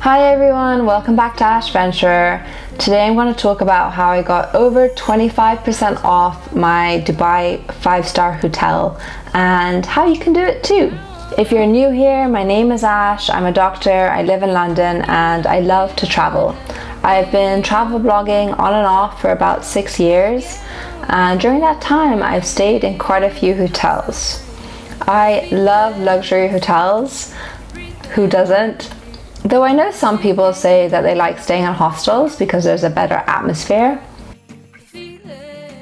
Hi everyone, welcome back to Ash Venture. Today I'm going to talk about how I got over 25% off my Dubai 5-star hotel and how you can do it too. If you're new here, my name is Ash, I'm a doctor, I live in London and I love to travel. I've been travel blogging on and off for about 6 years, and during that time I've stayed in quite a few hotels. I love luxury hotels. Who doesn't? Though I know some people say that they like staying in hostels because there's a better atmosphere.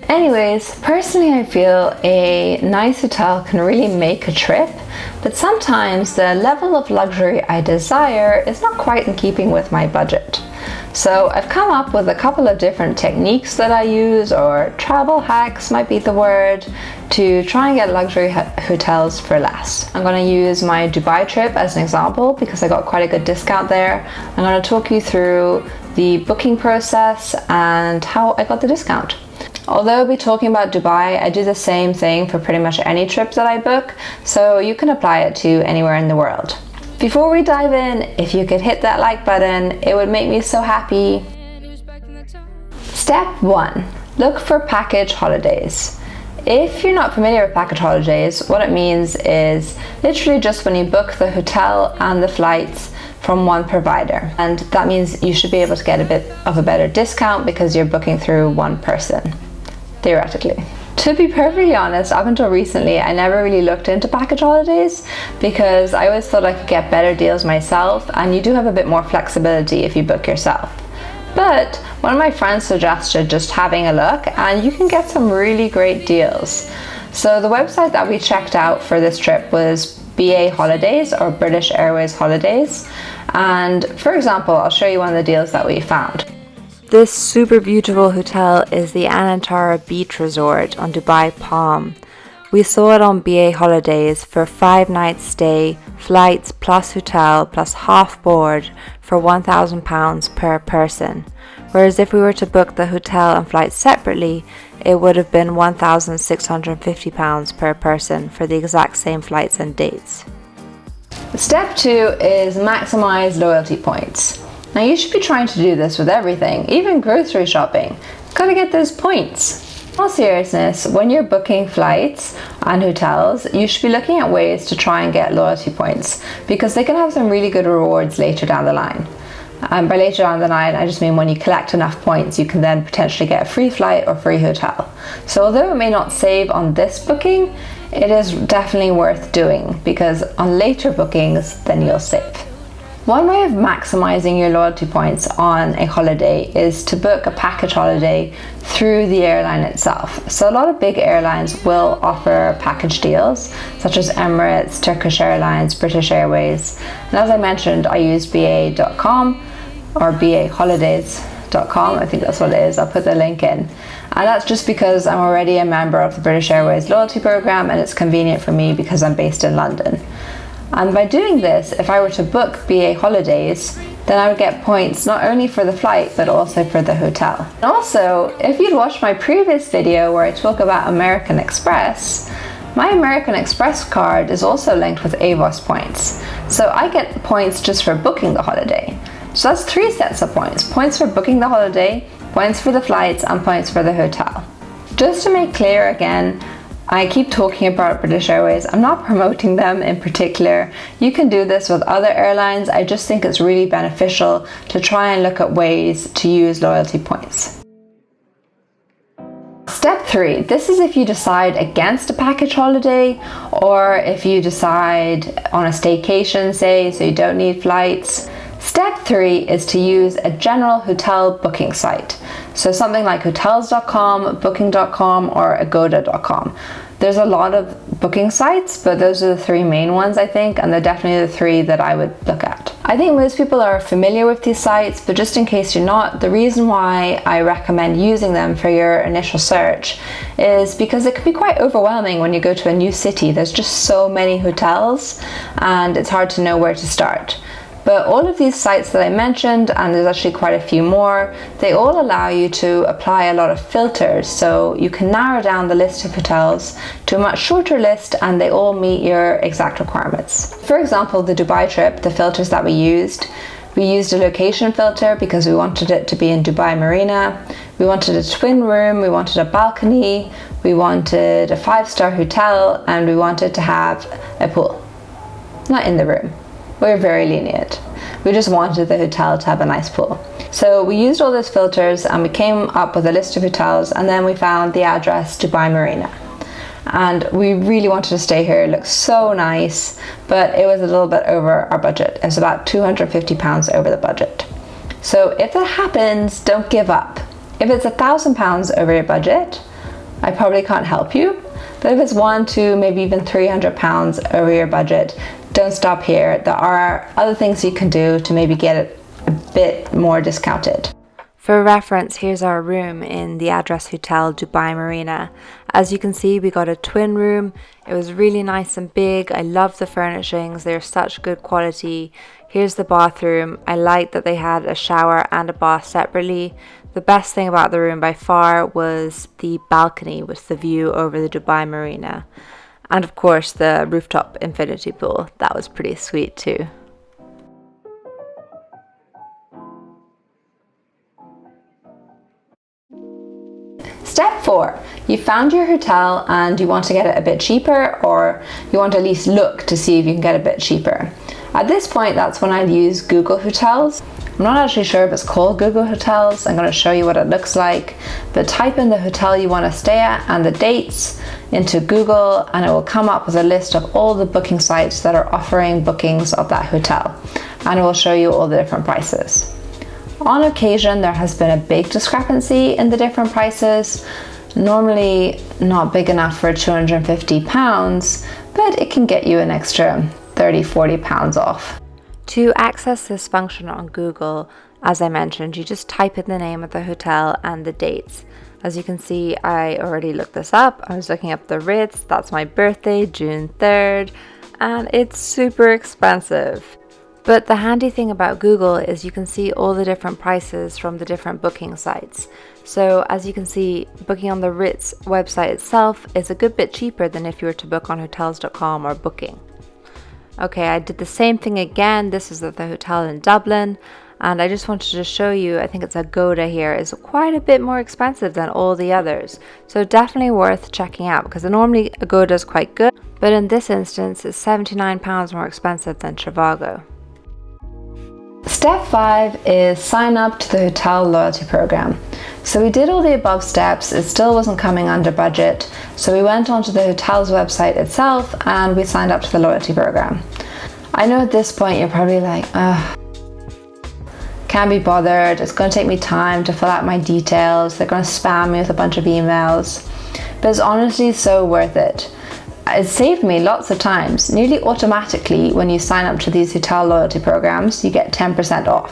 Anyways, personally I feel a nice hotel can really make a trip, but sometimes the level of luxury I desire is not quite in keeping with my budget. So I've come up with a couple of different techniques that I use, or travel hacks might be the word, to try and get luxury hotels for less. I'm going to use my Dubai trip as an example because I got quite a good discount there. I'm going to talk you through the booking process and how I got the discount. Although I'll be talking about Dubai, I do the same thing for pretty much any trip that I book, so you can apply it to anywhere in the world. Before we dive in, if you could hit that like button, it would make me so happy. Step 1. Look for package holidays. If you're not familiar with package holidays, what it means is literally just when you book the hotel and the flights from one provider. And that means you should be able to get a bit of a better discount because you're booking through one person, theoretically. To be perfectly honest, up until recently, I never really looked into package holidays because I always thought I could get better deals myself, and you do have a bit more flexibility if you book yourself. But one of my friends suggested just having a look, and you can get some really great deals. So the website that we checked out for this trip was BA Holidays, or British Airways Holidays. And for example, I'll show you one of the deals that we found. This super beautiful hotel is the Anantara Beach Resort on Dubai Palm. We saw it on BA Holidays for 5 nights stay, flights plus hotel plus half board for £1,000 per person. Whereas if we were to book the hotel and flights separately, it would have been £1,650 per person for the exact same flights and dates. Step 2 is maximize loyalty points. Now you should be trying to do this with everything, even grocery shopping. Gotta get those points. In all seriousness, when you're booking flights and hotels, you should be looking at ways to try and get loyalty points because they can have some really good rewards later down the line. And by later down the line, I just mean when you collect enough points, you can then potentially get a free flight or free hotel. So although it may not save on this booking, it is definitely worth doing because on later bookings, then you'll save. One way of maximizing your loyalty points on a holiday is to book a package holiday through the airline itself. So a lot of big airlines will offer package deals such as Emirates, Turkish Airlines, British Airways. And as I mentioned, I use BA.com or BAHolidays.com. I think that's what it is. I'll put the link in. And that's just because I'm already a member of the British Airways loyalty program and it's convenient for me because I'm based in London. And by doing this, if I were to book BA Holidays, then I would get points not only for the flight, but also for the hotel. And also, if you'd watched my previous video where I talk about American Express, my American Express card is also linked with AVOS points. So I get points just for booking the holiday. So that's 3 sets of points. Points for booking the holiday, points for the flights, and points for the hotel. Just to make clear again, I keep talking about British Airways. I'm not promoting them in particular. You can do this with other airlines. I just think it's really beneficial to try and look at ways to use loyalty points. Step 3. This is if you decide against a package holiday or if you decide on a staycation, say, so you don't need flights. Step 3 is to use a general hotel booking site. So something like Hotels.com, Booking.com, or Agoda.com. There's a lot of booking sites, but those are the 3 main ones I think, and they're definitely the 3 that I would look at. I think most people are familiar with these sites, but just in case you're not, the reason why I recommend using them for your initial search is because it can be quite overwhelming when you go to a new city. There's just so many hotels and it's hard to know where to start. But all of these sites that I mentioned, and there's actually quite a few more, they all allow you to apply a lot of filters. So you can narrow down the list of hotels to a much shorter list and they all meet your exact requirements. For example, the Dubai trip, the filters that we used, We used a location filter because we wanted it to be in Dubai Marina. We wanted a twin room, we wanted a balcony, we wanted a 5-star hotel, and we wanted to have a pool. Not in the room. We were very lenient. We just wanted the hotel to have a nice pool. So we used all those filters and we came up with a list of hotels, and then we found the address Dubai Marina. And we really wanted to stay here. It looked so nice, but it was a little bit over our budget. It was about £250 over the budget. So if that happens, don't give up. If it's £1,000 over your budget, I probably can't help you. But if it's £100 to maybe even £300 over your budget, don't stop here. There are other things you can do to maybe get it a bit more discounted. For reference, here's our room in the Address Hotel Dubai Marina. As you can see, we got a twin room. It was really nice and big. I love the furnishings. They're such good quality. Here's the bathroom. I like that they had a shower and a bath separately. The best thing about the room by far was the balcony with the view over the Dubai Marina. And of course, the rooftop infinity pool. That was pretty sweet too. Step 4, you found your hotel and you want to get it a bit cheaper, or you want to at least look to see if you can get a bit cheaper. At this point, that's when I'd use Google Hotels. I'm not actually sure if it's called Google Hotels. I'm going to show you what it looks like. But type in the hotel you want to stay at and the dates into Google, and it will come up with a list of all the booking sites that are offering bookings of that hotel. And it will show you all the different prices. On occasion, there has been a big discrepancy in the different prices. Normally not big enough for £250, but it can get you an extra £30–40 off. To access this function on Google, as I mentioned, you just type in the name of the hotel and the dates. As you can see, I already looked this up. I was looking up the Ritz. That's my birthday, June 3rd, and it's super expensive. But the handy thing about Google is you can see all the different prices from the different booking sites. So as you can see, booking on the Ritz website itself is a good bit cheaper than if you were to book on Hotels.com or Booking. Okay, I did the same thing again. This is at the hotel in Dublin, and I just wanted to show you, I think it's Agoda here, is quite a bit more expensive than all the others. So definitely worth checking out, because normally Agoda is quite good, but in this instance it's £79 more expensive than Trivago. Step 5 is sign up to the hotel loyalty program. So we did all the above steps, it still wasn't coming under budget, so we went onto the hotel's website itself and we signed up to the loyalty program. I know at this point you're probably like, can't be bothered, it's going to take me time to fill out my details, they're going to spam me with a bunch of emails, but it's honestly so worth it. It saved me lots of times. Nearly automatically, when you sign up to these hotel loyalty programs, you get 10% off,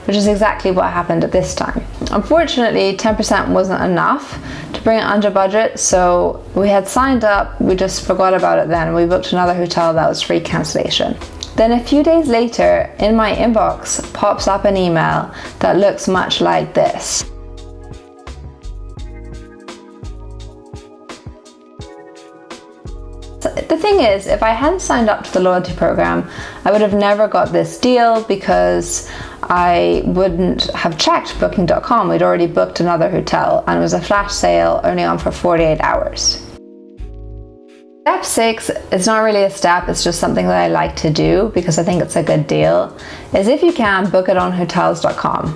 which is exactly what happened at this time. Unfortunately, 10% wasn't enough to bring it under budget, so we had signed up, we just forgot about it then. We booked another hotel that was free cancellation. Then a few days later, in my inbox pops up an email that looks much like this. The thing is, if I hadn't signed up to the loyalty program, I would have never got this deal because I wouldn't have checked booking.com. We'd already booked another hotel and it was a flash sale only on for 48 hours. Step 6 is not really a step, it's just something that I like to do because I think it's a good deal, is if you can, book it on hotels.com.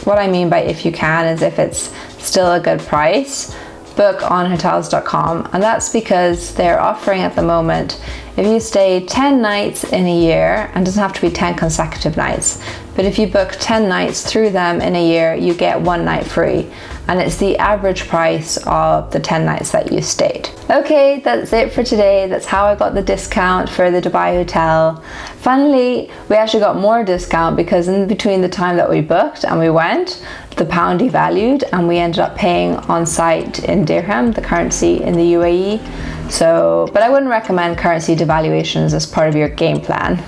What I mean by if you can is if it's still a good price, book on hotels.com, and that's because they're offering at the moment, if you stay 10 nights in a year, and it doesn't have to be 10 consecutive nights, but if you book 10 nights through them in a year, you get 1 night free, and it's the average price of the 10 nights that you stayed. Okay, that's it for today. That's how I got the discount for the Dubai hotel. Finally, we actually got more discount because in between the time that we booked and we went, the pound devalued and we ended up paying on site in dirham, the currency in the UAE. But I wouldn't recommend currency devaluations as part of your game plan.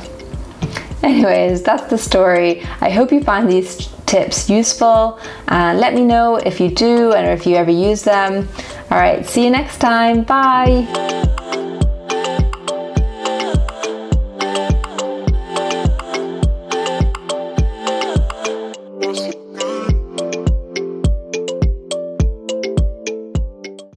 Anyways, that's the story. I hope you find these tips useful, and let me know if you do and if you ever use them. All right, see you next time. Bye.